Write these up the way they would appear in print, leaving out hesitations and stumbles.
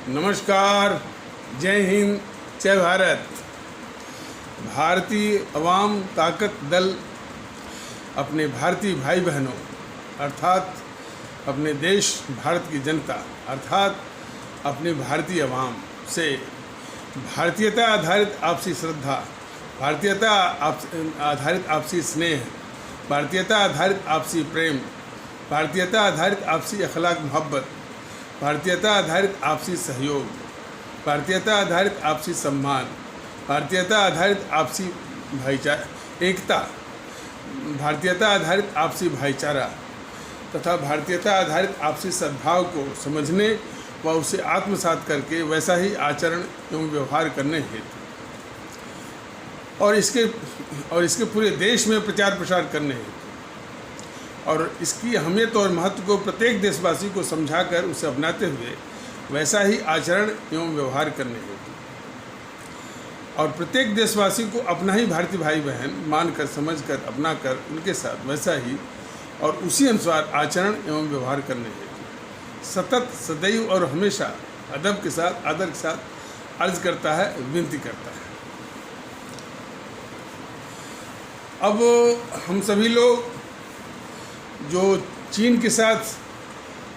नमस्कार, जय हिंद, जय भारत। भारतीय अवाम ताकत दल अपने भारतीय भाई बहनों अर्थात अपने देश भारत की जनता अर्थात अपने भारतीय अवाम से भारतीयता आधारित आपसी श्रद्धा, भारतीयता आधारित आपसी स्नेह, भारतीयता आधारित आपसी प्रेम, भारतीयता आधारित आपसी अखलाक मोहब्बत, भारतीयता आधारित आपसी सहयोग, भारतीयता आधारित आपसी सम्मान, भारतीयता आधारित आपसी भाईचारा एकता, भारतीयता आधारित आपसी भाईचारा तथा भारतीयता आधारित आपसी सद्भाव को समझने व उसे आत्मसात करके वैसा ही आचरण एवं व्यवहार करने हेतु और इसके पूरे देश में प्रचार प्रसार करने हेतु और इसकी अहमियत और महत्व को प्रत्येक देशवासी को समझाकर उसे अपनाते हुए वैसा ही आचरण एवं व्यवहार करने हेतु और प्रत्येक देशवासी को अपना ही भारतीय भाई बहन मानकर समझकर अपनाकर उनके साथ वैसा ही और उसी अनुसार आचरण एवं व्यवहार करने हेतु सतत सदैव और हमेशा अदब के साथ आदर के साथ अर्ज करता है, विनती करता है। अब हम सभी लोग जो चीन के साथ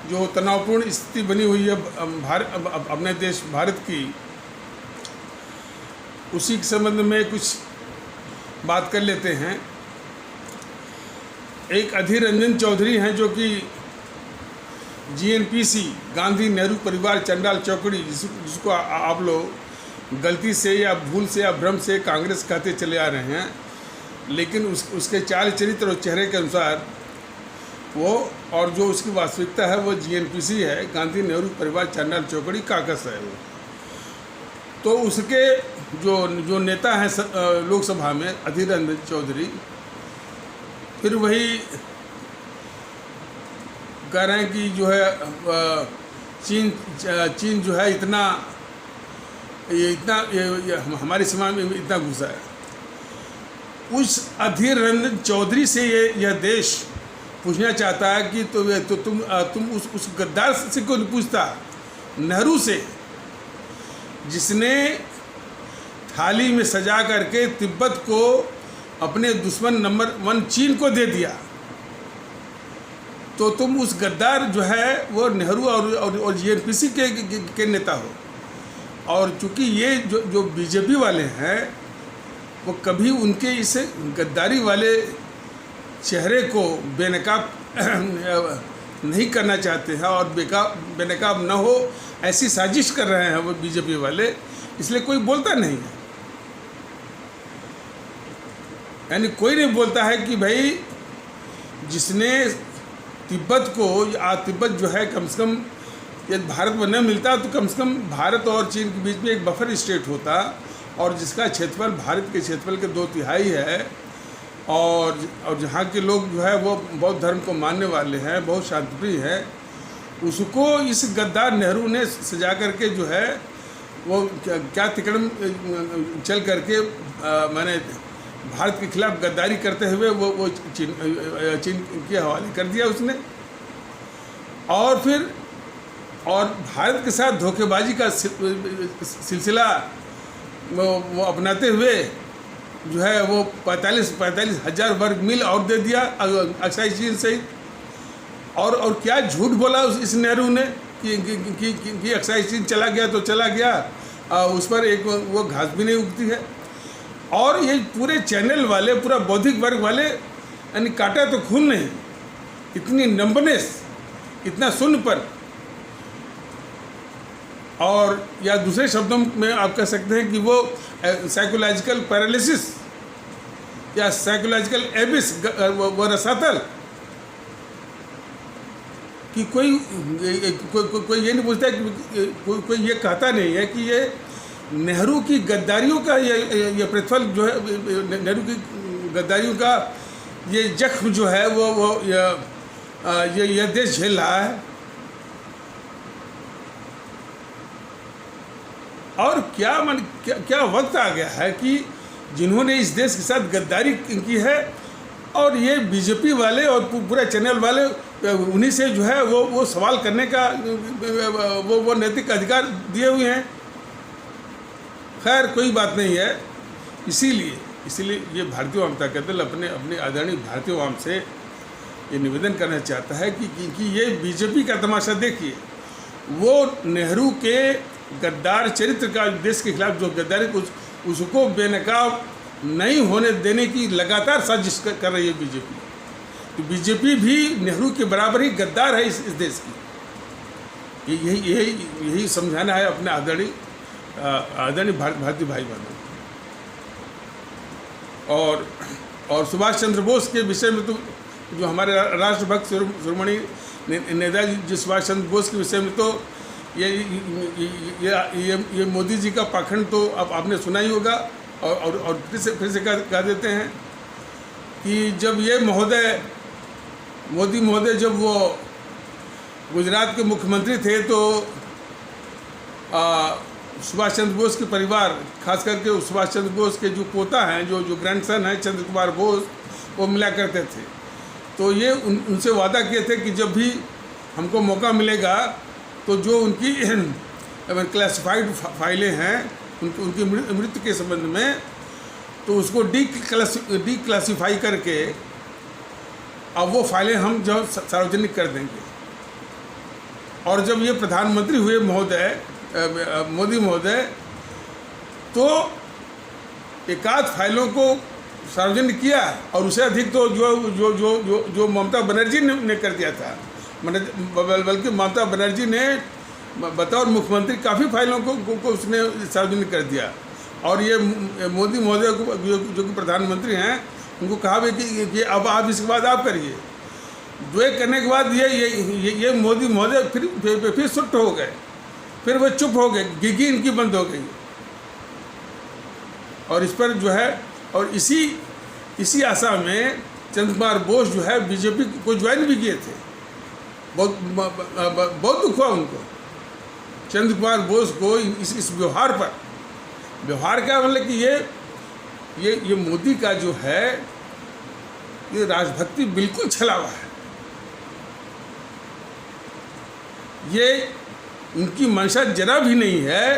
जो तनावपूर्ण स्थिति बनी हुई है अपने देश भारत की, उसी के संबंध में कुछ बात कर लेते हैं। एक अधीर रंजन चौधरी हैं जो कि GNPC गांधी नेहरू परिवार चंडाल चौकड़ी जिसको आप लोग गलती से या भूल से या भ्रम से कांग्रेस कहते चले आ रहे हैं, लेकिन उसके चाल चरित्र और चेहरे के अनुसार वो और जो उसकी वास्तविकता है वो GNPC है, गांधी नेहरू परिवार चंडाल चौकड़ी काकस है वो। तो उसके जो नेता हैं लोकसभा में अधीर रंजन चौधरी, फिर वही कह रहे हैं कि जो है चीन जो है इतना हमारी सीमा में इतना घुसा है। उस अधीर रंजन चौधरी से यह देश पूछना चाहता है कि तुम उस गद्दार से क्यों नहीं पूछता, नेहरू से, जिसने थाली में सजा करके तिब्बत को अपने दुश्मन नंबर 1 चीन को दे दिया। तो तुम उस गद्दार जो है वो नेहरू और GNPC के नेता हो। और चूँकि ये जो बीजेपी वाले हैं वो कभी उनके इस गद्दारी वाले चेहरे को बेनकाब नहीं करना चाहते हैं और बेनकाब न हो ऐसी साजिश कर रहे हैं वो बीजेपी वाले, इसलिए कोई बोलता नहीं है। यानी कोई नहीं बोलता है कि भाई जिसने तिब्बत को तिब्बत जो है कम से कम यदि भारत में न मिलता तो कम से कम भारत और चीन के बीच में एक बफर स्टेट होता और जिसका क्षेत्रफल भारत के क्षेत्रफल के 2/3 है और जहाँ के लोग जो है वो बौद्ध धर्म को मानने वाले हैं, बहुत शांतिप्रिय हैं, उसको इस गद्दार नेहरू ने सजा करके जो है वो क्या तिकड़म चल करके मैंने भारत के खिलाफ गद्दारी करते हुए वो चीन के हवाले कर दिया उसने। और भारत के साथ धोखेबाजी का सिलसिला वो अपनाते हुए जो है वो 45 हज़ार वर्ग मील और दे दिया अक्साई चीन से। और क्या झूठ बोला इस नेहरू ने कि अक्साई चीन चला गया तो चला गया, उस पर एक वो घास भी नहीं उगती है। और ये पूरे चैनल वाले, पूरा बौद्धिक वर्ग वाले, यानी काटा तो खून नहीं, इतनी नंबनेस, इतना शून्यपन, और या दूसरे शब्दों में आप कह सकते हैं कि वो साइकोलॉजिकल पैरालिसिस या साइकोलॉजिकल एबिस वो रसातल कि कोई ये नहीं पूछता कि कोई ये कहता नहीं है कि ये नेहरू की गद्दारियों का ये प्रतिफल जो है, नेहरू की गद्दारियों का ये जख्म जो है वो ये देश झेल रहा है। और क्या वक्त आ गया है कि जिन्होंने इस देश के साथ गद्दारी की है और ये बीजेपी वाले और पूरा चैनल वाले उन्हीं से जो है वो सवाल करने का वो नैतिक अधिकार दिए हुए हैं। खैर कोई बात नहीं है। इसीलिए ये भारतीय वाम ताकत दल अपने आदरणीय भारतीय वाम से ये निवेदन करना चाहता है कि ये बीजेपी का तमाशा देखिए। वो नेहरू के गद्दार चरित्र का देश के खिलाफ जो गद्दारी उसको बेनकाब नहीं होने देने की लगातार साजिश कर रही है बीजेपी। तो बीजेपी भी नेहरू के बराबर ही गद्दार है इस देश की। यही समझाना है अपने आदरणीय भारतीय भाई बहनों। और सुभाष चंद्र बोस के विषय में तो जो हमारे राष्ट्रभक्त शिरोमणि नेताजी सुभाष चंद्र बोस के विषय में तो ये मोदी जी का पाखंड तो अब आपने सुना ही होगा। और फिर से कह देते हैं कि जब ये मोदी महोदय जब वो गुजरात के मुख्यमंत्री थे तो सुभाष चंद्र बोस के परिवार, खास करके सुभाष चंद्र बोस के जो पोता हैं, जो ग्रैंडसन हैं चंद्र कुमार बोस, वो मिला करते थे। तो ये उनसे वादा किए थे कि जब भी हमको मौका मिलेगा तो जो उनकी क्लासिफाइड फाइलें हैं उनकी मृत्यु के संबंध में, तो उसको डीक्लासिफाई करके अब वो फाइलें हम जो सार्वजनिक कर देंगे। और जब ये प्रधानमंत्री हुए मोदी महोदय, तो एकाध फाइलों को सार्वजनिक किया और उससे अधिक तो जो ममता बनर्जी ने कर दिया था। बल्कि ममता बनर्जी ने बतौर मुख्यमंत्री काफ़ी फाइलों को उसने सार्वजनिक कर दिया। और ये मोदी महोदय को जो कि प्रधानमंत्री हैं, उनको कहा भी कि अब आप इसके बाद आप करिए। द्वे करने के बाद ये मोदी महोदय फिर सुट्ट हो गए, फिर वो चुप हो गए, गिगी इनकी बंद हो गई। और इस पर जो है, और इसी आशा में चंद्र कुमार बोस जो है बीजेपी को ज्वाइन भी किए थे। बहुत दुख हुआ उनको, चंद्र कुमार बोस को इस व्यवहार पर। व्यवहार क्या मतलब कि ये मोदी का जो है ये राजभक्ति बिल्कुल छलावा है। ये उनकी मंशा जरा भी नहीं है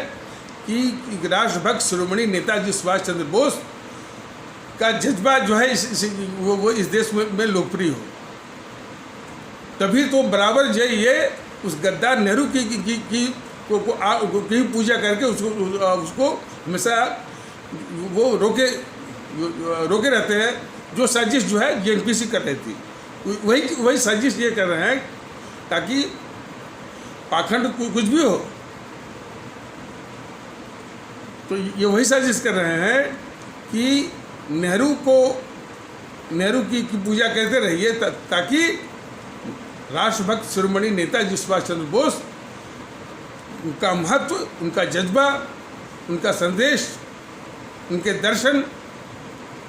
कि राष्ट्रभक्त शिरोमणि नेताजी सुभाष चंद्र बोस का जज्बा जो है वो इस देश में लोकप्रिय हो। तभी तो बराबर जो ये उस गद्दार नेहरू की पूजा करके उसको हमेशा वो रोके रहते हैं। जो साजिश जो है जेएनपीसी कर रही थी, वही साजिश ये कर रहे हैं ताकि पाखंड कुछ भी हो। तो ये वही साजिश कर रहे हैं कि नेहरू की पूजा करते रहिए ताकि राष्ट्रभक्त शिरोमणि नेताजी सुभाष चंद्र बोस, उनका महत्व, उनका जज्बा, उनका संदेश, उनके दर्शन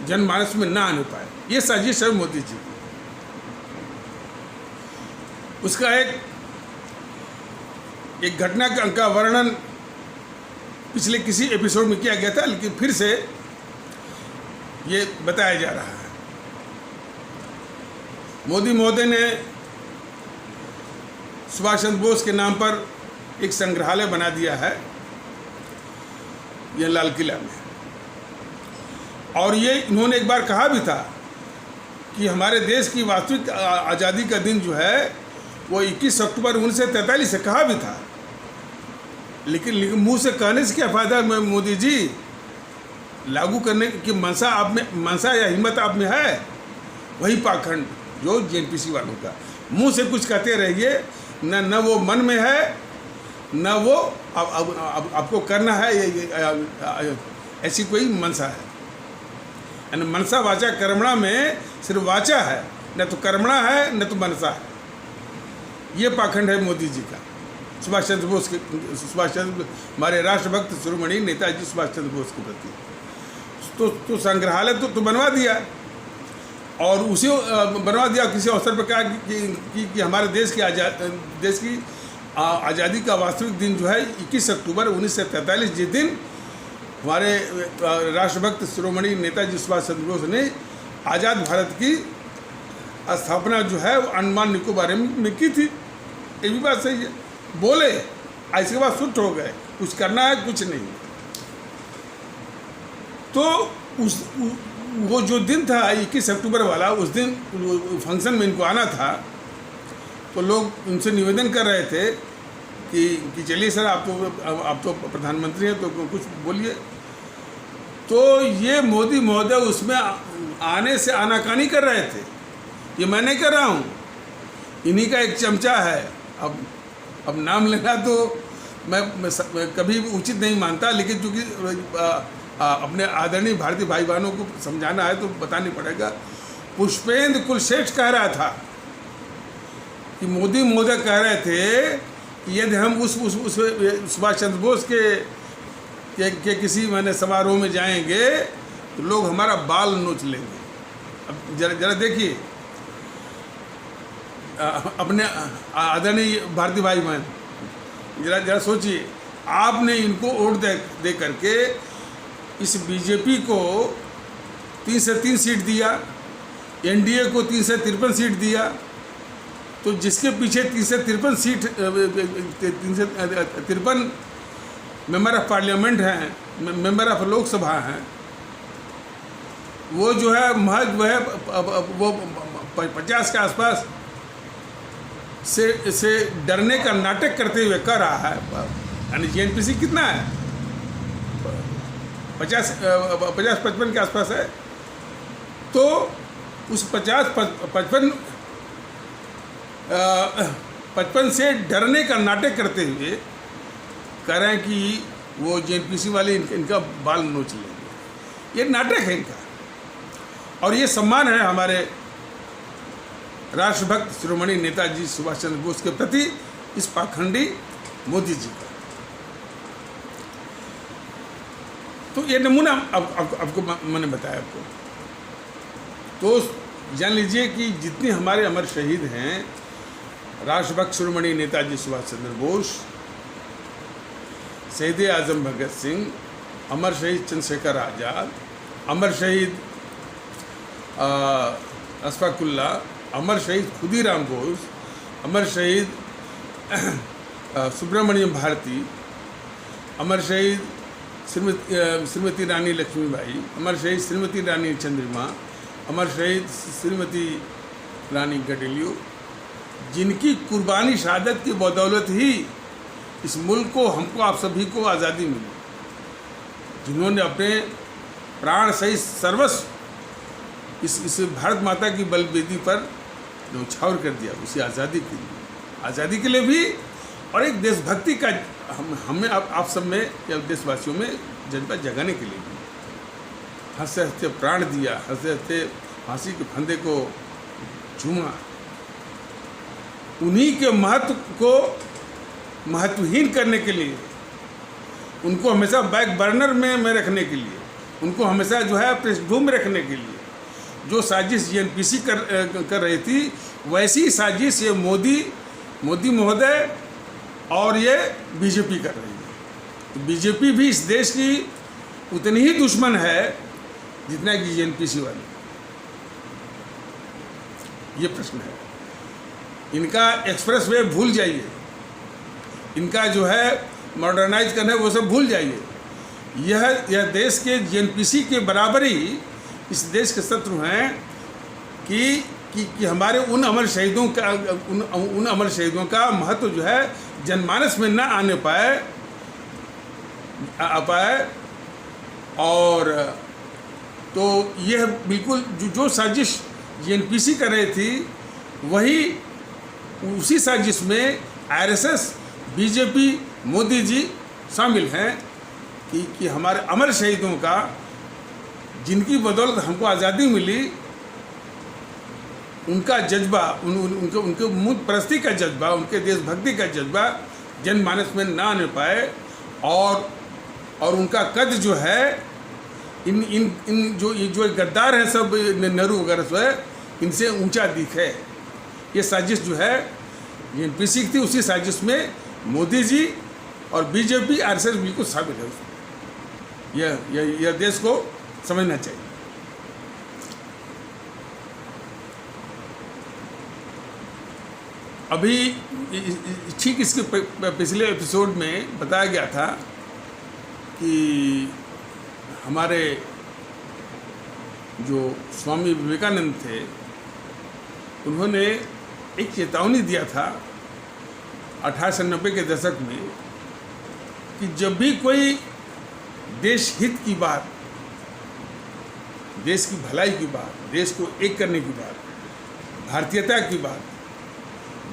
जनमानस में ना आने पाए। ये साजिश है मोदी जी की। उसका एक घटना का वर्णन पिछले किसी एपिसोड में किया गया था, लेकिन फिर से ये बताया जा रहा है। मोदी महोदय ने सुभाष चंद्र बोस के नाम पर एक संग्रहालय बना दिया है यह लाल किला में। और ये इन्होंने एक बार कहा भी था कि हमारे देश की वास्तविक आज़ादी का दिन जो है वो 21 अक्टूबर 1943 से कहा भी था। लेकिन मुंह से कहने से क्या फ़ायदा मोदी जी, लागू करने की मनसा या हिम्मत आप में है? वही पाखंड जो जेएनपीसी वालों का, मुंह से कुछ कहते रहिए, न वो मन में है, न वो आपको करना है। ऐसी कोई मनसा है। यानी मनसा वाचा कर्मणा में सिर्फ वाचा है, न तो कर्मणा है न तो मनसा है। ये पाखंड है मोदी जी का सुभाष चंद्र बोस के, हमारे राष्ट्रभक्त शिरोमणि नेताजी सुभाष चंद्र बोस के प्रति। तो संग्रहालय तो बनवा दिया, और उसे बनवा दिया किसी अवसर पर कहा कि हमारे देश की आज़ादी का वास्तविक दिन जो है 21 अक्टूबर 1943, जिस दिन हमारे राष्ट्रभक्त शिरोमणि नेताजी सुभाष चंद्र बोस ने आज़ाद भारत की स्थापना जो है वो अंडमान निकोबार में की थी। ये भी बात सही है। बोले इसके बाद सुट हो गए, कुछ करना है कुछ नहीं। तो वो जो दिन था 21 अक्टूबर वाला, उस दिन फंक्शन में इनको आना था, तो लोग उनसे निवेदन कर रहे थे कि चलिए सर, आप तो प्रधानमंत्री हैं तो कुछ बोलिए। तो ये मोदी महोदय उसमें आने से आनाकानी कर रहे थे। ये मैं नहीं कर रहा हूँ, इन्हीं का एक चमचा है। अब नाम लेना तो मैं कभी उचित नहीं मानता, लेकिन चूँकि अपने आदरणीय भारतीय भाई बहनों को समझाना है तो बतानी पड़ेगा। पुष्पेंद्र कुलश्रेष्ठ कह रहा था कि मोदी महोदय कह रहे थे कि यदि हम उस सुभाष चंद्र बोस के किसी समारोह में जाएंगे तो लोग हमारा बाल नोच लेंगे। अब जरा देखिए, अपने आदरणीय भारतीय भाई बहन, जरा सोचिए, आपने इनको वोट दे करके इस बीजेपी को 3 से 3 सीट दिया, एनडीए को 3 से 53 सीट दिया। तो जिसके पीछे 3 से 53 मेंबर ऑफ पार्लियामेंट हैं, मेंबर ऑफ लोकसभा हैं, वो जो है महज वो 50 के आसपास से डरने का नाटक करते हुए कर रहा है। यानी जेएनपीसी कितना है, 50-55 के आसपास है। तो उस 50-55 से डरने का नाटक करते हुए कह रहे हैं कि वो जेएनपीसी वाले इनका बाल नोच लेंगे। ये नाटक है इनका, और ये सम्मान है हमारे राष्ट्रभक्त शिरोमणि नेताजी सुभाष चंद्र बोस के प्रति इस पाखंडी मोदी जी का। तो ये नमूना आपको मैंने बताया आपको। तो जान लीजिए कि जितने हमारे अमर शहीद हैं, राष्ट्रभक्त शिरोमणि नेताजी सुभाष चंद्र बोस, शहीद आजम भगत सिंह, अमर शहीद चंद्रशेखर आज़ाद, अमर शहीद अशफाकुल्ला, अमर शहीद खुदीराम बोस, अमर शहीद सुब्रमण्यम भारती, अमर शहीद श्रीमती रानी लक्ष्मीबाई, अमर शहीद श्रीमती रानी चंद्रिमा, अमर शहीद श्रीमती रानी गडेलियो, जिनकी कुर्बानी शहादत की बदौलत ही इस मुल्क को, हमको, आप सभी को आज़ादी मिली, जिन्होंने अपने प्राण सहित सर्वस्व इस भारत माता की बलवेदी पर न्यौछावर कर दिया, उसी आज़ादी के लिए, आज़ादी के लिए भी, और एक देशभक्ति का हमें आप सब में या देशवासियों में जज्बा जगाने के लिए भी। हंसते हंसते प्राण दिया, हंसते हंसते फांसी के फंदे को चूमा। उन्हीं के महत्व को महत्वहीन करने के लिए, उनको हमेशा बैक बर्नर में रखने के लिए, उनको हमेशा जो है पृष्ठभूमि में रखने के लिए जो साजिश जेएनपीसी कर रही थी, वैसी साजिश ये मोदी महोदय और ये बीजेपी कर रही है। तो बीजेपी भी इस देश की उतनी ही दुश्मन है जितना कि जेएनपीसी वाली। ये प्रश्न है। इनका एक्सप्रेस वे भूल जाइए, इनका जो है मॉडर्नाइज करना है वो सब भूल जाइए। यह देश के जेएनपीसी के बराबर ही इस देश के शत्रु हैं कि हमारे उन अमर शहीदों का महत्व जो है जनमानस में ना आने पाए। और तो यह बिल्कुल जो साजिश जेएनपीसी कर रही थी, वही उसी साजिश में आरएसएस, बीजेपी, मोदी जी शामिल हैं कि हमारे अमर शहीदों का, जिनकी बदौलत हमको आज़ादी मिली, उनका जज्बा, उनके मुल्क परस्ती का जज्बा, उनके देशभक्ति का जज्बा जनमानस में ना आने पाए। और उनका कद जो है इन जो गद्दार हैं सब, नेहरू वगैरह जो है, इनसे ऊंचा दिखे। ये साजिश जो है जेएनपीसी की थी, उसी साजिश में मोदी जी और बीजेपी, आरएसएस बिल्कुल शामिल है उसमें। यह देश को समझना चाहिए। अभी ठीक इसके पिछले एपिसोड में बताया गया था कि हमारे जो स्वामी विवेकानंद थे उन्होंने एक चेतावनी दिया था 1890 के दशक में कि जब भी कोई देश हित की बात, देश की भलाई की बात, देश को एक करने की बात, भारतीयता की बात,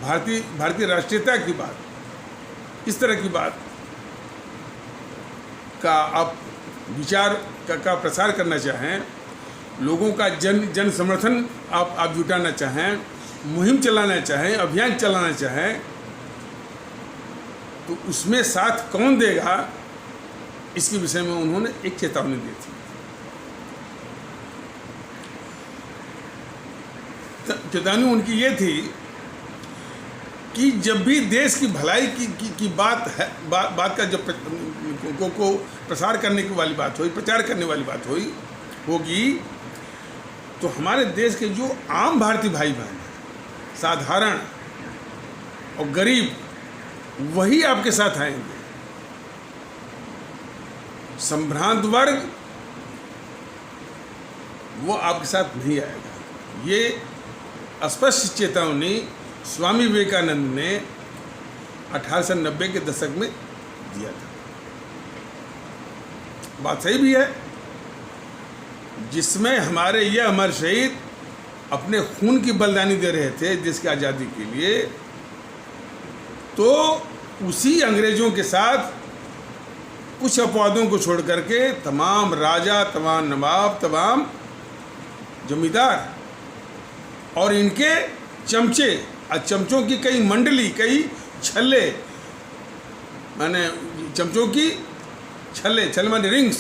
भारतीय राष्ट्रीयता की बात, इस तरह की बात का आप विचार का प्रसार करना चाहें, लोगों का जन समर्थन आप जुटाना चाहें, मुहिम चलाना चाहें, अभियान चलाना चाहें, तो उसमें साथ कौन देगा, इसके विषय में उन्होंने एक चेतावनी दी थी। चेतावनी उनकी ये थी कि जब भी देश की भलाई की बात है, बात का जब को प्रसार करने की वाली बात हुई, प्रचार करने वाली बात होगी, तो हमारे देश के जो आम भारतीय भाई बहन हैं, साधारण और गरीब, वही आपके साथ आएंगे। संभ्रांत वर्ग वो आपके साथ नहीं आएगा। ये स्पष्ट चेतावनी स्वामी विवेकानंद ने 1890 के दशक में दिया था। बात सही भी है, जिसमें हमारे ये अमर शहीद अपने खून की बलिदानी दे रहे थे देश की आज़ादी के लिए, तो उसी अंग्रेज़ों के साथ कुछ अपवादों को छोड़ करके तमाम राजा, तमाम नवाब, तमाम जमींदार और इनके चमचे, चमचों की कई मंडली, कई छल्ले, माने चमचों की छल्ले माने rings,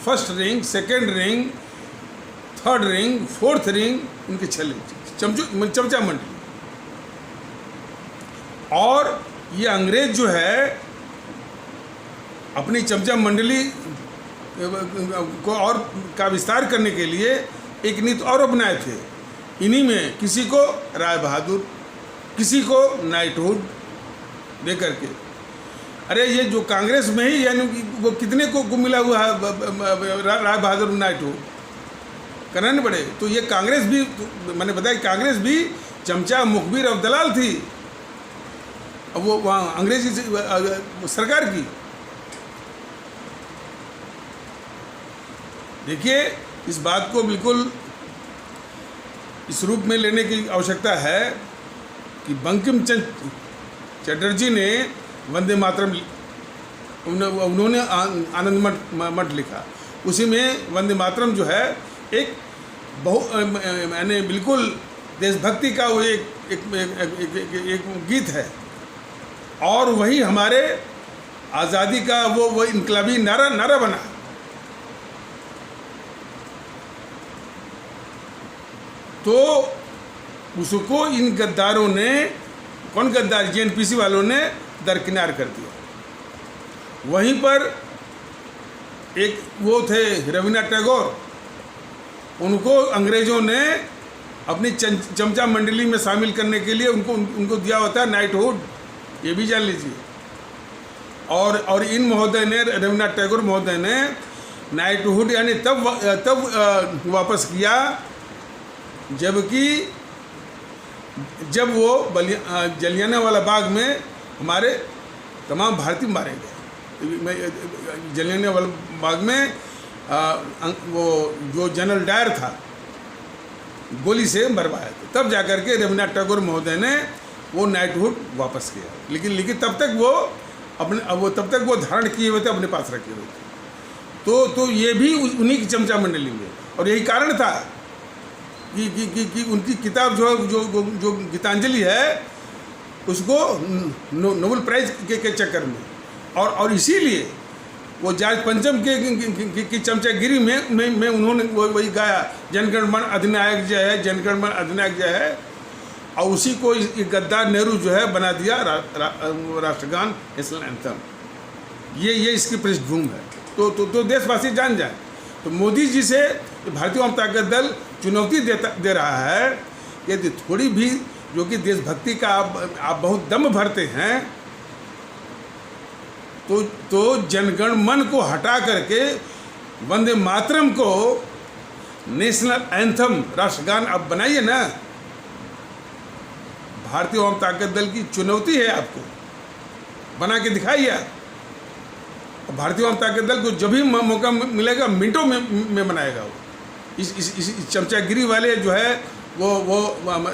first ring, second ring, third ring, fourth ring, उनके छल्ले, चमचा मंडली। और ये अंग्रेज जो है अपनी चमचा मंडली को और का विस्तार करने के लिए एक नीति और अपनाए थे। इन्हीं में किसी को राय बहादुर, किसी को नाइटहुड दे करके, अरे ये जो कांग्रेस में ही यानी वो कितने को मिला हुआ है राय बहादुर नाइटहुड, करना नहीं पड़े। तो ये कांग्रेस भी, मैंने बताया कांग्रेस भी चमचा, मुखबिर और दलाल थी, अब वो वहाँ अंग्रेजी सरकार की। देखिए, इस बात को बिल्कुल इस रूप में लेने की आवश्यकता है कि बंकिम चंद्र चटर्जी ने वंदे मातरम, उन्होंने आनंद मठ लिखा, उसी में वंदे मातरम जो है एक मैंने बिल्कुल देशभक्ति का वो एक गीत है, और वही हमारे आज़ादी का वो इनकलाबी नारा बना। तो उसको इन गद्दारों ने, कौन गद्दार, जेएनपीसी वालों ने दरकिनार कर दिया। वहीं पर एक वो थे रवीन्द्रनाथ टैगोर, उनको अंग्रेज़ों ने अपनी चमचा मंडली में शामिल करने के लिए उनको दिया होता है नाइटहुड, ये भी जान लीजिए। और इन महोदय ने, रवीन्द्रनाथ टैगोर महोदय ने नाइटहुड यानी तब वापस किया जब वो जलियांवाला बाग में हमारे तमाम भारतीय मारे गए। जलियांवाला बाग में वो जो जनरल डायर था गोली से मरवाया था, तब जाकर के रवीन्द्रनाथ टैगोर महोदय ने वो नाइटहुड वापस किया। लेकिन तब तक वो धारण किए हुए थे, अपने पास रखे हुए थे। तो ये भी उन्हीं की चमचा मंडली में, और यही कारण था कि उनकी किताब जो गीतांजलि है, उसको नोबेल प्राइज के चक्कर में, और इसीलिए वो जॉर्ज पंचम की चमचागिरी में उन्होंने वही गाया, जनगण मन अधिनायक जय है, जनगण मन अधिनायक जय है, और उसी को गद्दार नेहरू जो है बना दिया राष्ट्रगान, नेशनल एंथम। ये इसकी पृष्ठभूमि है। तो देशवासी जान जाए। तो मोदी जी से भारतीय जनता पार्टी दल चुनौती दे रहा है, यदि थोड़ी भी जो कि देशभक्ति का आप बहुत दम भरते हैं, तो जनगण मन को हटा करके वंदे मातरम को नेशनल एंथम, राष्ट्रगान आप बनाइए ना। भारतीय आवाम ताकत दल की चुनौती है, आपको बना के दिखाइए आप। भारतीय आवाम ताकत दल को जब भी मौका मिलेगा मिनटों में बनाएगा वो। इस चमचागिरी वाले जो है वो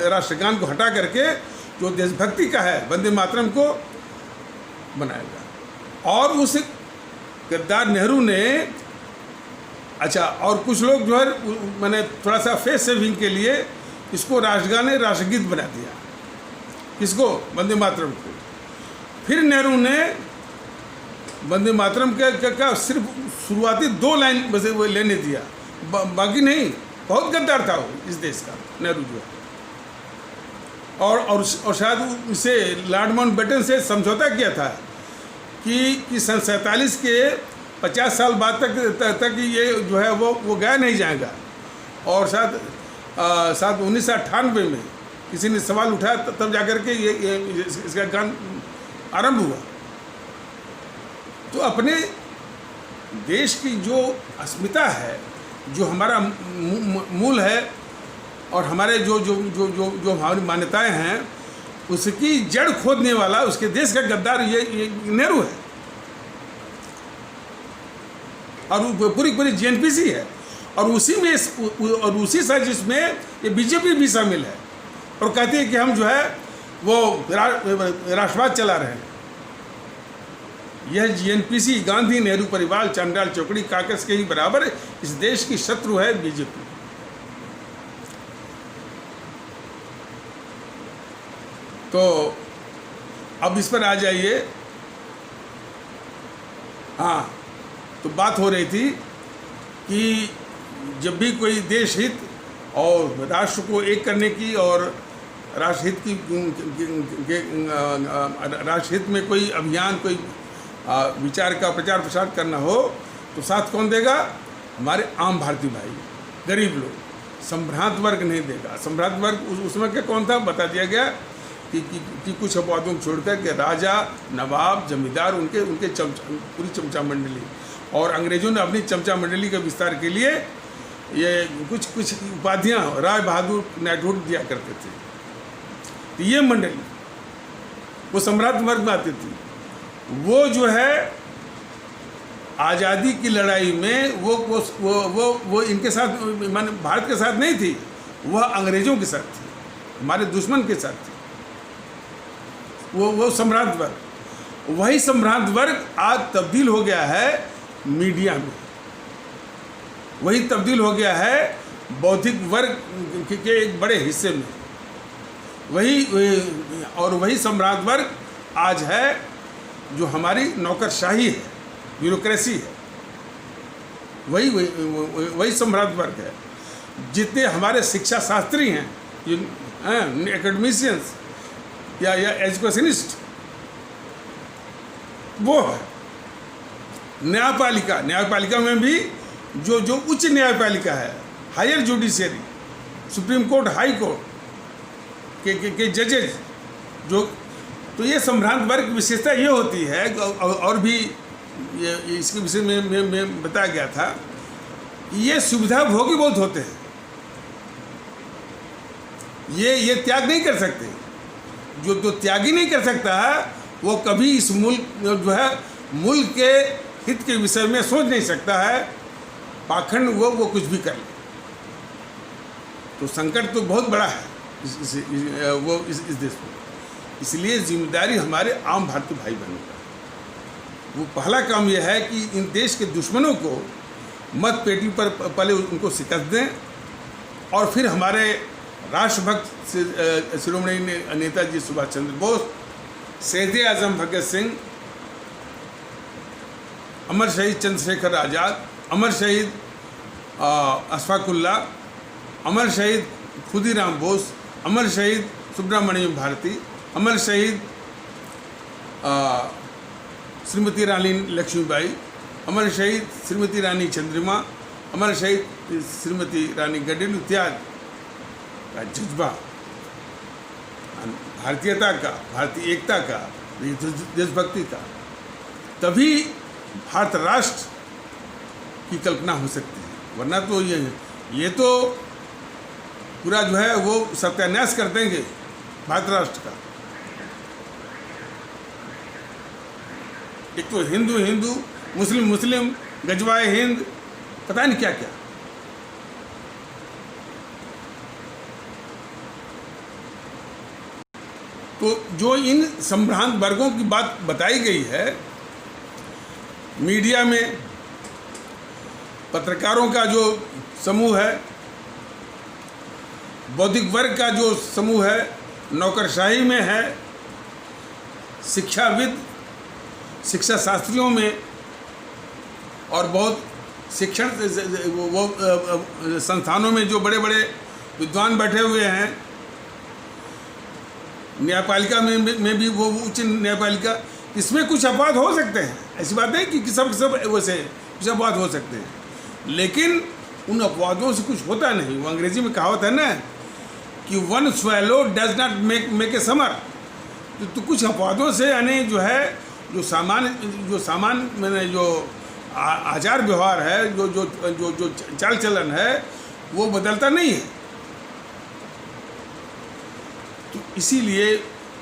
राष्ट्रगान को हटा करके जो देशभक्ति का है वंदे मातरम को बनाएगा। और उस गद्दार नेहरू ने, अच्छा, और कुछ लोग जो है मैंने थोड़ा सा फेस सेविंग के लिए इसको राष्ट्रगान राष्ट्रगीत बना दिया। किसको? वंदे मातरम को। फिर नेहरू ने वंदे मातरम का सिर्फ शुरुआती 2 लाइन बस वो लेने दिया, बाकी नहीं। बहुत गद्दार था वो इस देश का नेहरू जो है। और शायद उसे लॉर्ड माउंटबेटन से समझौता किया था कि सन 47 के 50 साल बाद तक ये जो है वो गया नहीं जाएगा। और शायद 1998 में किसी ने सवाल उठाया, तब जाकर के ये इसका गान आरंभ हुआ। तो अपने देश की जो अस्मिता है, जो हमारा मूल है, और हमारे जो हमारी मान्यताएं हैं, उसकी जड़ खोदने वाला उसके देश का गद्दार ये नेहरू है। और पूरी जेएनपीसी है। और उसी साजिश में ये बीजेपी भी शामिल है और कहती है कि हम जो है वो राष्ट्रवाद चला रहे हैं। यह जेएनपीसी, गांधी नेहरू परिवार, चांडाल चौकड़ी काकस के ही बराबर इस देश की शत्रु है बीजेपी। तो अब इस पर आ जाइए। हाँ, तो बात हो रही थी कि जब भी कोई देश हित और राष्ट्र को एक करने की और राष्ट्रहित में कोई अभियान, कोई विचार का प्रचार प्रसार करना हो, तो साथ कौन देगा? हमारे आम भारतीय भाई, गरीब लोग। संभ्रांत वर्ग नहीं देगा। संभ्रांत वर्ग उसमें क्या कौन था? बता दिया गया कि कुछ अपवादों को छोड़कर कि राजा, नवाब, जमींदार, उनके पूरी चमचा मंडली, और अंग्रेजों ने अपनी चमचा मंडली के विस्तार के लिए ये कुछ उपाधियाँ, राय बहादुर नाइटहुड दिया करते थे। तो ये मंडली वो सम्राट वर्ग में आती थी। वो जो है आज़ादी की लड़ाई में वो इनके साथ, माने भारत के साथ नहीं थी, वह अंग्रेजों के साथ थी, हमारे दुश्मन के साथ थी। वो सम्राट वर्ग, वही सम्राट वर्ग आज तब्दील हो गया है मीडिया में, वही तब्दील हो गया है बौद्धिक वर्ग के एक बड़े हिस्से में। वही सम्राट वर्ग आज है जो हमारी नौकरशाही है, ब्यूरोक्रेसी है। वही सम्राट वर्ग है। जितने हमारे शिक्षा शास्त्री हैं, एकेडमिशियंस या एजुकेशनिस्ट, वो है। न्यायपालिका में भी जो उच्च न्यायपालिका है, higher judiciary, supreme court, high court के जजेज, जो, तो ये सम्भ्रांत वर्ग की विशेषता ये होती है। और भी इसके विषय में बताया गया था कि ये सुविधा भोगी बहुत होते हैं। ये त्याग नहीं कर सकते। जो त्यागी नहीं कर सकता है, वो कभी इस मुल्क के हित के विषय में सोच नहीं सकता है। पाखंड वो कुछ भी कर ले। तो संकट तो बहुत बड़ा है इस देश में। इसलिए जिम्मेदारी हमारे आम भारतीय भाई बहनों का। वो पहला काम यह है कि इन देश के दुश्मनों को मत पेटी पर पहले उनको शिकस्त दें, और फिर हमारे राष्ट्रभक्त शिरोमणि नेताजी सुभाष चंद्र बोस, शहीद आजम भगत सिंह, अमर शहीद चंद्रशेखर आज़ाद, अमर शहीद अशफाकुल्लाह, अमर शहीद खुदीराम बोस, अमर शहीद सुब्रमण्यम भारती, अमर शहीद श्रीमती रानी लक्ष्मीबाई, अमर शहीद श्रीमती रानी चंद्रिमा, अमर शहीद श्रीमती रानी गडेलू इत्यादि का जज्बा भारतीयता का, भारतीय एकता का, देशभक्ति का, तभी भारत राष्ट्र की कल्पना हो सकती है। वरना तो ये तो पूरा जो है वो सत्यानाश कर देंगे भारत राष्ट्र का। एक तो हिंदू हिंदू, मुस्लिम मुस्लिम, गजवाए हिंद, पता नहीं क्या क्या। तो जो इन संभ्रांत वर्गों की बात बताई गई है मीडिया में, पत्रकारों का जो समूह है, बौद्धिक वर्ग का जो समूह है, नौकरशाही में है, शिक्षाविद, शिक्षा शास्त्रियों में, और बहुत शिक्षण वो संस्थानों में जो बड़े बड़े विद्वान बैठे हुए हैं, न्यायपालिका में भी वो उच्च न्यायपालिका, इसमें कुछ अपवाद हो सकते हैं। ऐसी बात नहीं कि सब वैसे कुछ अपवाद हो सकते हैं, लेकिन उन अपवादों से कुछ होता नहीं। वो अंग्रेजी में कहावत है ना कि one swallow does not make a summer. तो कुछ अपवादों से यानी जो है जो सामान्य मैंने जो आचार व्यवहार है, जो जो जो जो चाल चलन है, वो बदलता नहीं है। तो इसीलिए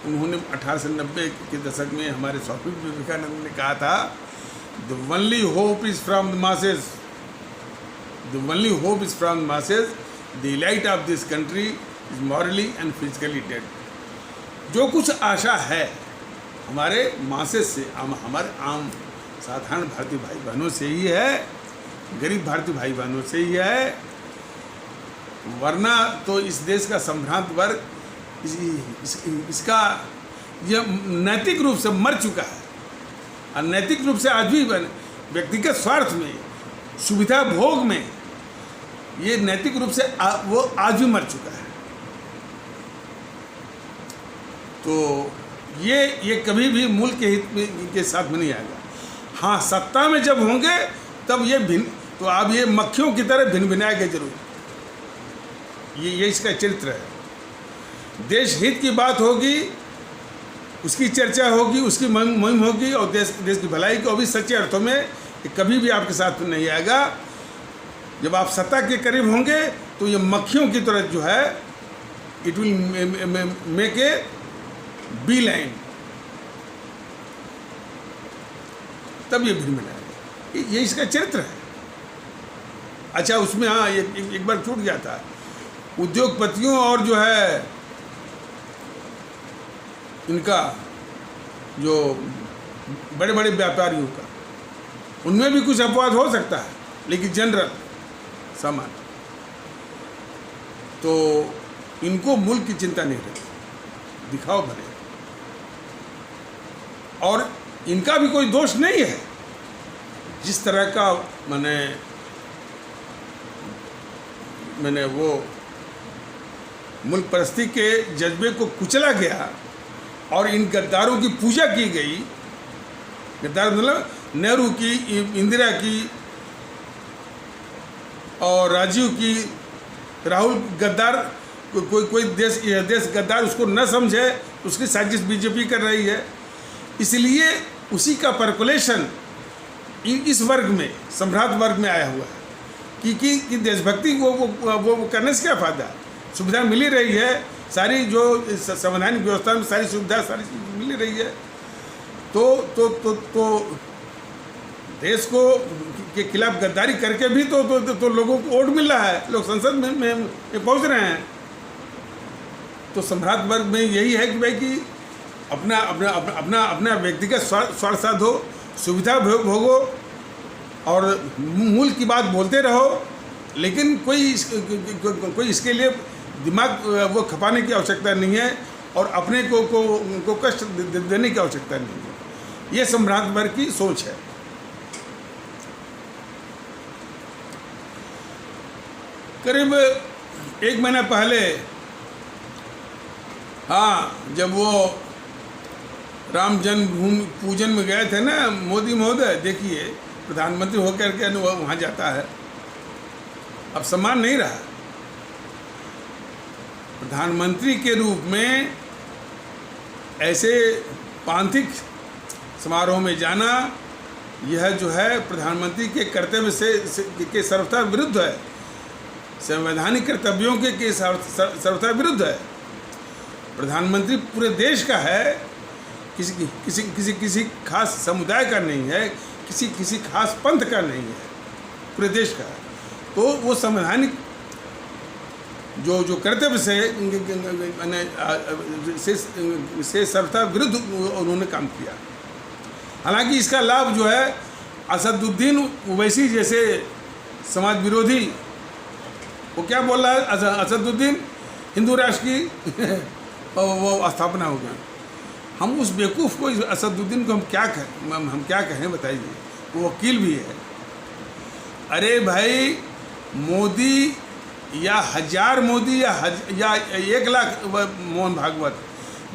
उन्होंने 1890 के दशक में हमारे स्वामी विवेकानंद ने कहा था, the only hope is from the masses, the only hope is from the masses, the elite of this country is morally and physically dead. जो कुछ आशा है हमारे मासेस से, हमारे आम साधारण भारतीय भाई बहनों से ही है, गरीब भारतीय भाई बहनों से ही है। वरना तो इस देश का संभ्रांत वर्ग इसका यह नैतिक रूप से मर चुका है। और नैतिक रूप से आज भी व्यक्तिगत स्वार्थ में, सुविधा भोग में, ये नैतिक रूप से वो आज भी मर चुका है। तो ये कभी भी मुल्क के हित के साथ में नहीं आएगा। हाँ, सत्ता में जब होंगे तब ये तो आप ये मक्खियों की तरह भिन भिनाएंगे जरूर। ये इसका चरित्र है। देश हित की बात होगी, उसकी चर्चा होगी, उसकी मुहिम होगी, और देश की भलाई को भी सच्चे अर्थों में कभी भी आपके साथ में नहीं आएगा। जब आप सत्ता के करीब होंगे तो ये मक्खियों की तरह जो है, it will make A B line, तब ये भिन्न मिलाएगा। ये इसका चरित्र है। अच्छा, उसमें हाँ एक बार छूट गया था, उद्योगपतियों और जो है इनका जो बड़े बड़े व्यापारियों का, उनमें भी कुछ अपवाद हो सकता है, लेकिन जनरल सामान्य तो इनको मुल्क की चिंता नहीं रहती, दिखाओ भले। और इनका भी कोई दोष नहीं है। जिस तरह का मैंने वो मुल्क परस्ती के जज्बे को कुचला गया और इन गद्दारों की पूजा की गई। गद्दार मतलब नेहरू की, इंदिरा की और राजीव की, राहुल गद्दार, कोई देश गद्दार उसको न समझे, उसकी साजिश बीजेपी कर रही है। इसलिए उसी का परकुलेशन इस वर्ग में, सम्राट वर्ग में आया हुआ है कि देशभक्ति वो करने से क्या फ़ायदा। सुविधा मिली रही है, सारी जो संवैधानिक व्यवस्था में सारी सुविधा, सारी चीज़ मिली रही है, तो देश को के खिलाफ गद्दारी करके भी तो लोगों को वोट मिल रहा है, लोग संसद में पहुंच रहे हैं। तो सम्राट वर्ग में यही है कि भाई कि अपना व्यक्तिगत स्वार्थ साधो, सुविधा भोगो और मूल की बात बोलते रहो, लेकिन कोई इसके लिए दिमाग वो खपाने की आवश्यकता नहीं है और अपने को कष्ट देने की आवश्यकता नहीं है। ये सम्राट वर्ग की सोच है। करीब 1 महीना पहले, हाँ, जब वो राम जन्मभूमि पूजन में गए थे ना मोदी महोदय, देखिए प्रधानमंत्री होकर के वहाँ जाता है, अब सम्मान नहीं रहा। प्रधानमंत्री के रूप में ऐसे पांथिक समारोह में जाना यह जो है प्रधानमंत्री के कर्तव्य के सर्वथा विरुद्ध है, संवैधानिक कर्तव्यों के सर्वथा विरुद्ध है। प्रधानमंत्री पूरे देश का है, किसी खास समुदाय का नहीं है, किसी खास पंथ का नहीं है, पूरे देश का है। तो वो संवैधानिक जो कर्तव्य से सर्वथा विरुद्ध उन्होंने काम किया। हालांकि इसका लाभ जो है असदुद्दीन ओवैसी जैसे समाज विरोधी, वो क्या बोल रहा है, असदुद्दीन हिंदू राष्ट्र की वो स्थापना हो गई। हम उस बेवकूफ़ को, असदुद्दीन को हम क्या कहें बताइए, वो वकील भी है। अरे भाई, मोदी या 1000 मोदी या 1 लाख मोहन भागवत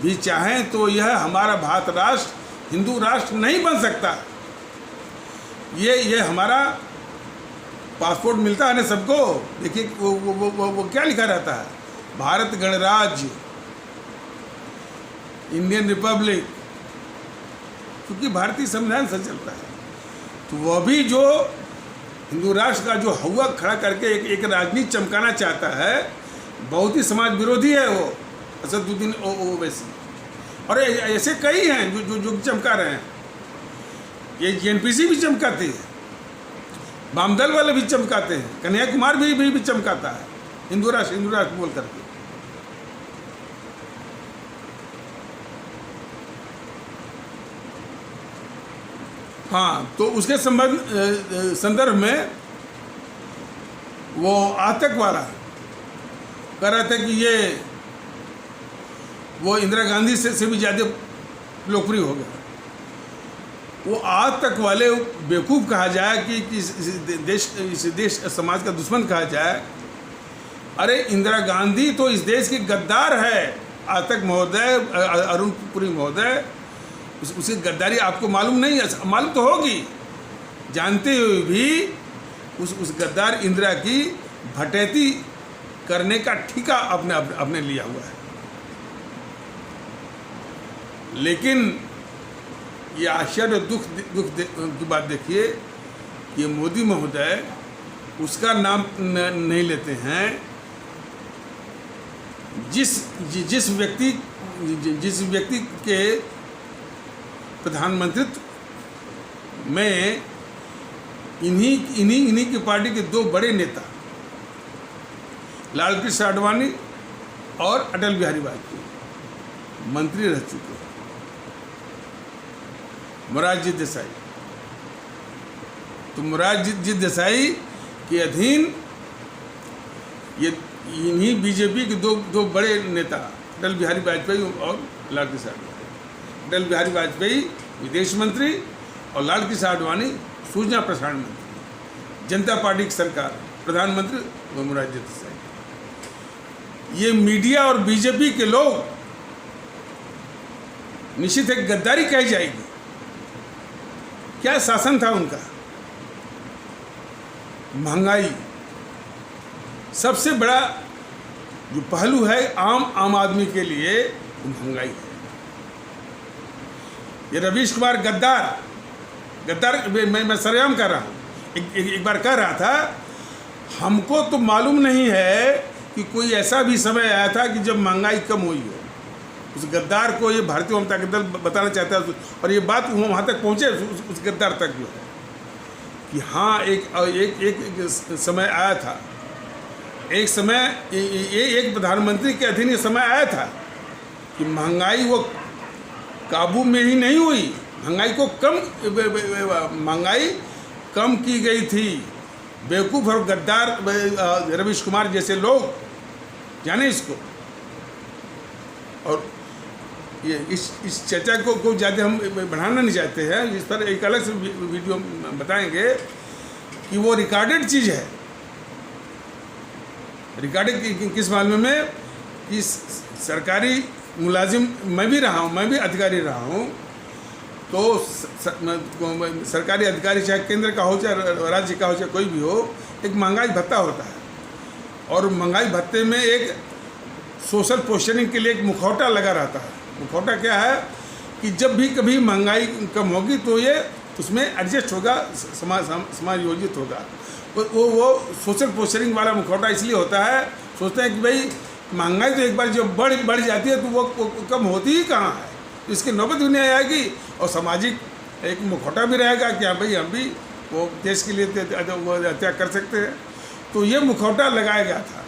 भी चाहें तो यह हमारा भारत राष्ट्र हिंदू राष्ट्र नहीं बन सकता। ये हमारा पासपोर्ट मिलता है ना सबको, देखिए वो क्या लिखा रहता है, भारत गणराज्य, इंडियन रिपब्लिक, क्योंकि भारतीय संविधान से चलता है। तो वह भी जो हिंदू राष्ट्र का जो हवा खड़ा करके एक राजनीति चमकाना चाहता है, बहुत ही समाज विरोधी है वो असदुद्दीन ओवैसी। और ऐसे कई हैं जो चमका रहे हैं। ये जेएनपीसी भी चमकाती है, वामदल वाले भी चमकाते हैं, कन्हैया कुमार भी चमकाता है हिंदू राष्ट्र बोल करके। हाँ, तो उसके संदर्भ में वो आतंक वाला कह रहा था कि ये वो इंदिरा गांधी से भी ज़्यादा लोकप्रिय हो गया। वो आज तक वाले बेवकूफ़ कहा जाए कि इस देश समाज का दुश्मन कहा जाए। अरे इंदिरा गांधी तो इस देश की गद्दार है। आज तक महोदय, अरुण पुरी महोदय, उसकी गद्दारी आपको मालूम नहीं है, मालूम तो होगी, जानते हुए भी उस गद्दार इंदिरा की भटैती करने का ठेका अपने लिया हुआ है। लेकिन ये आश्चर्य दुख की बात देखिए कि मोदी महोदय उसका नाम नहीं लेते हैं जिस व्यक्ति के प्रधानमंत्रित्व में इन्हीं की पार्टी के 2 बड़े नेता लाल कृष्ण आडवाणी और अटल बिहारी वाजपेयी मंत्री रह चुके हैं। मोरारजी देसाई, तो मोरारजी देसाई के अधीन ये इन्हीं बीजेपी के दो बड़े नेता अटल बिहारी वाजपेयी और लाल कृष्ण आडवाणी। अटल बिहारी वाजपेयी विदेश मंत्री और लाल कृष्ण आडवाणी सूचना प्रसारण मंत्री, जनता पार्टी की सरकार, प्रधानमंत्री मोरारजी देसाई। ये मीडिया और बीजेपी के लोग निश्चित एक गद्दारी कही जाएगी। क्या शासन था उनका? महंगाई सबसे बड़ा जो पहलू है आम आदमी के लिए, वो महंगाई है। ये रवीश कुमार गद्दार मैं सरेआम कर रहा हूँ। एक बार कह रहा था, हमको तो मालूम नहीं है कि कोई ऐसा भी समय आया था कि जब महंगाई कम हुई हो। उस गद्दार को ये भारतीय जनता दल बताना चाहता है, और ये बात वहाँ तक पहुँचे उस गद्दार तक जो है कि हाँ एक समय आया था, एक समय एक प्रधानमंत्री के अधीन ये समय आया था कि महंगाई वो काबू में ही नहीं हुई, महंगाई कम की गई थी। बेवकूफ़ और गद्दार रवीश कुमार जैसे लोग जाने इसको। और ये इस चर्चा को ज़्यादा हम बढ़ाना नहीं चाहते हैं, इस पर एक अलग से वीडियो बताएंगे कि वो रिकॉर्डेड चीज़ है। रिकॉर्डेड किस मामले में कि सरकारी मुलाजिम मैं भी रहा हूँ, मैं भी अधिकारी रहा हूँ। तो सरकारी अधिकारी चाहे केंद्र का हो चाहे राज्य का हो चाहे कोई भी हो, एक महंगाई भत्ता होता है, और महंगाई भत्ते में एक सोशल पोजिशनिंग के लिए एक मुखौटा लगा रहता है। मुखौटा क्या है कि जब भी कभी महंगाई कम होगी तो ये उसमें एडजस्ट होगा, समायोजित होगा। वो सोशल पोस्चरिंग वाला मुखौटा इसलिए होता है, सोचते हैं कि भाई महंगाई तो एक बार जब बढ़ जाती है तो वो कम होती ही कहाँ है, तो इसकी नौबत भी नहीं आएगी। और सामाजिक एक मुखौटा भी रहेगा कि हाँ भाई हम भी वो देश के लिए वो त्याग कर सकते हैं। तो ये मुखौटा लगाया गया था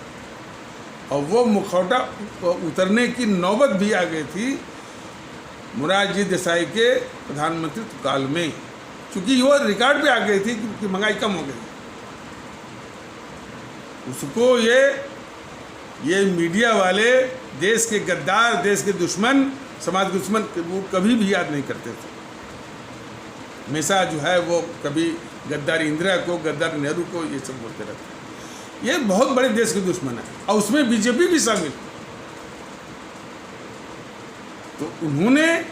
और वो मुखौटा उतरने की नौबत भी आ गई थी मोरारजी देसाई के प्रधानमंत्रित्व काल में, क्योंकि वो रिकॉर्ड पे आ गई थी कि महंगाई कम हो गई। उसको ये मीडिया वाले, देश के गद्दार, देश के दुश्मन, समाज के दुश्मन, वो कभी भी याद नहीं करते थे। हमेशा जो है वो कभी गद्दार इंदिरा को, गद्दार नेहरू को, ये सब बोलते रहते हैं। ये बहुत बड़े देश के दुश्मन है और उसमें बीजेपी भी शामिल। तो उन्होंने,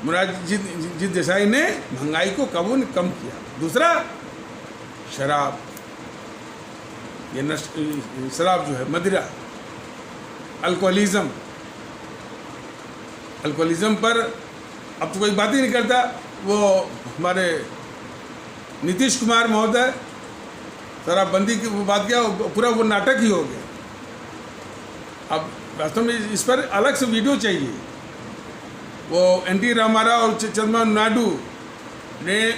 मोरारजी देसाई ने महंगाई को कम किया। दूसरा, शराब, ये शराब जो है, मदिरा, अल्कोहलिज्म पर अब तो कोई बात ही नहीं करता। वो हमारे नीतीश कुमार महोदय शराबबंदी की वो बात किया, पूरा वो नाटक ही हो गया। अब वास्तव में इस पर अलग से वीडियो चाहिए। वो एन.टी. रामाराव और चंद्रबाबू नायडू ने,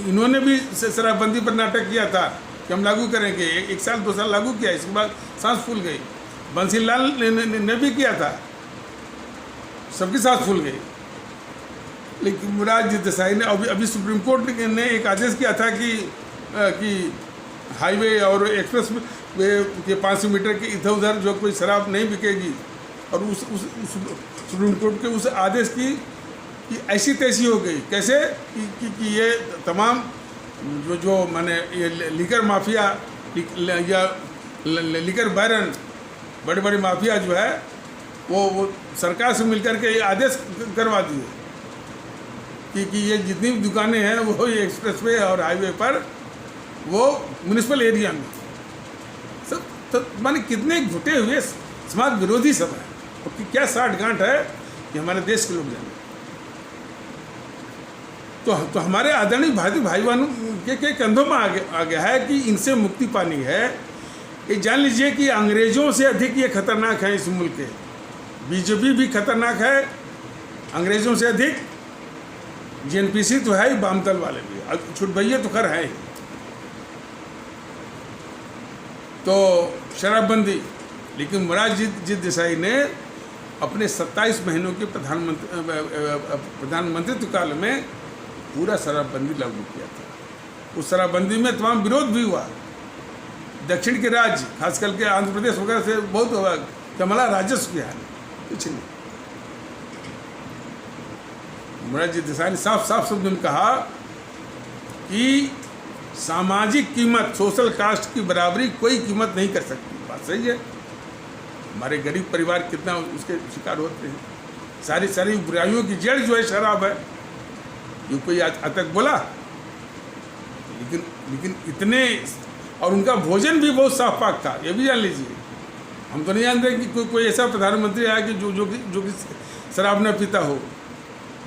इन्होंने भी शराबबंदी पर नाटक किया था कि हम लागू करेंगे। 1 साल 2 साल लागू किया, इसके बाद सांस फूल गई। बंसीलाल ने भी किया था, सबकी सांस फूल गई। लेकिन मोरारजी देसाई ने अभी सुप्रीम कोर्ट ने एक आदेश किया था कि हाईवे और एक्सप्रेस वे के 500 मीटर के इधर उधर जो कोई शराब नहीं बिकेगी। और उस सुप्रीम कोर्ट के उस आदेश की ऐसी तैसी हो गई। कैसे कि ये तमाम जो माने ये लीकर माफिया या लीकर बैरन, बड़े बड़े माफिया जो है वो सरकार से मिलकर के ये आदेश करवा दिए कि ये जितनी भी दुकानें हैं वो ये एक्सप्रेसवे और हाईवे पर, वो म्यूनिसिपल एरिया में सब, तो माने कितने घुटे हुए समाज विरोधी सब है। और क्या साठ गांठ है कि हमारे देश के लोग जाने। तो हमारे आदरणीय भारतीय भाई बहनों के कंधों में आ गया है कि इनसे मुक्ति पानी है। ये जान लीजिए कि अंग्रेज़ों से अधिक ये खतरनाक है इस मुल्क के। बीजेपी भी खतरनाक है अंग्रेज़ों से अधिक। जेएनपीसी तो है ही, वामदल वाले भी, छुट भैया तो खैर है ही। तो शराबबंदी, लेकिन मोरारजी देसाई ने अपने 27 महीनों के प्रधानमंत्रित्व काल में पूरा शराबबंदी लागू किया था। उस शराबबंदी में तमाम विरोध भी हुआ। दक्षिण के राज्य, खास करके आंध्र प्रदेश वगैरह से बहुत हुआ कि हमारा राजस्व क्या है, कुछ नहीं। मोरारजी देसाई ने साफ शब्द में कहा कि सामाजिक कीमत, सोशल कास्ट की बराबरी कोई कीमत नहीं कर सकती। बात सही है। हमारे गरीब परिवार कितना उसके शिकार होते हैं। सारी बुराइयों की जड़ जो है शराब है। ये कोई आज तक बोला? लेकिन इतने, और उनका भोजन भी बहुत साफ पाक था, ये भी जान लीजिए। हम तो नहीं जानते कि कोई ऐसा प्रधानमंत्री आया कि जो कि शराब न पीता हो,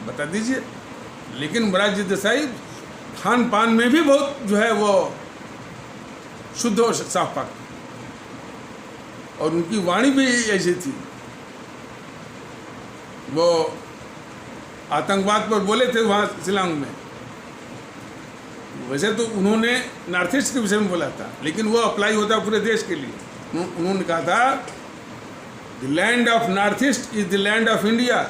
बता दीजिए। लेकिन मोरारजी देसाई खान पान में भी बहुत जो है वो शुद्ध और साफ पाक, और उनकी वाणी भी ऐसी थी। वो आतंकवाद पर बोले थे वहाँ शिलांग में। वैसे तो उन्होंने नॉर्थ ईस्ट के विषय में बोला था, लेकिन वो अप्लाई होता पूरे देश के लिए। उन्होंने कहा था, the land of north east is the land of India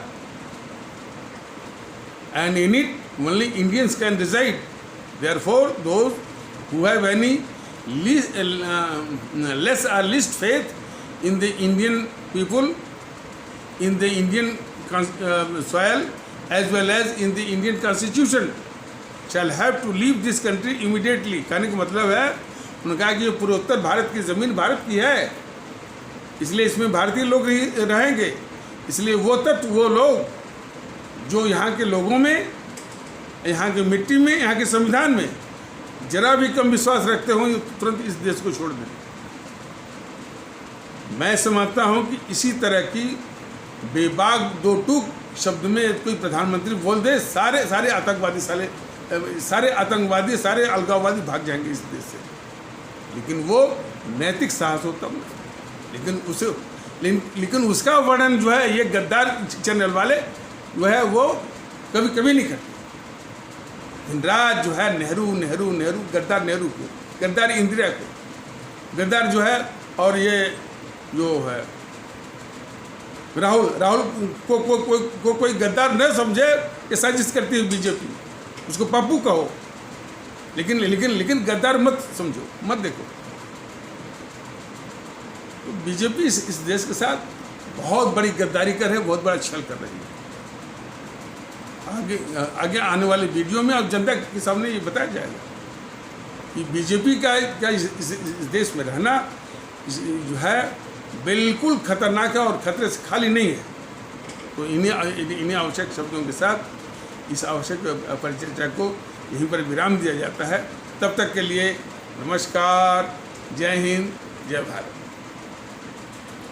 and in it only Indians can reside. Therefore, those who have any less or least faith in the Indian people, in the Indian soil, as well as in the Indian Constitution, shall have to leave this country immediately. कहने का मतलब है, उन्होंने कहा कि ये पूर्वोत्तर भारत की ज़मीन भारत की है, इसलिए इसमें भारतीय लोग रहेंगे। इसलिए वो तत्व, वो लोग जो यहाँ के लोगों में, यहाँ की मिट्टी में, यहाँ के संविधान में जरा भी कम विश्वास रखते हो, तुरंत इस देश को छोड़ दें। मैं समझता हूँ कि इसी तरह की बेबाक दो टूक शब्द में कोई प्रधानमंत्री बोल दे, सारे आतंकवादी सारे अलगाववादी भाग जाएंगे इस देश से। लेकिन वो नैतिक साहस हो तब, लेकिन उसका वर्णन जो है ये गद्दार चैनल वाले जो है वो कभी नहीं करते। दिन रात जो है नेहरू, गद्दार नेहरू को, गद्दार इंदिरा को, गद्दार जो है, और ये जो है राहुल को कोई गद्दार न समझे, ये साजिश करती है बीजेपी, उसको पप्पू कहो, लेकिन गद्दार मत समझो, मत देखो। तो बीजेपी इस देश के साथ बहुत बड़ी गद्दारी कर रही है, बहुत बड़ा छल कर रही है। आगे आने वाले वीडियो में अब जनता के सामने ये बताया जाएगा कि बीजेपी का इस देश में रहना जो है बिल्कुल खतरनाक है और खतरे से खाली नहीं है। तो इन्हीं आवश्यक शब्दों के साथ इस आवश्यक परिचर्चा को यहीं पर विराम दिया जाता है। तब तक के लिए नमस्कार, जय हिंद, जय भारत।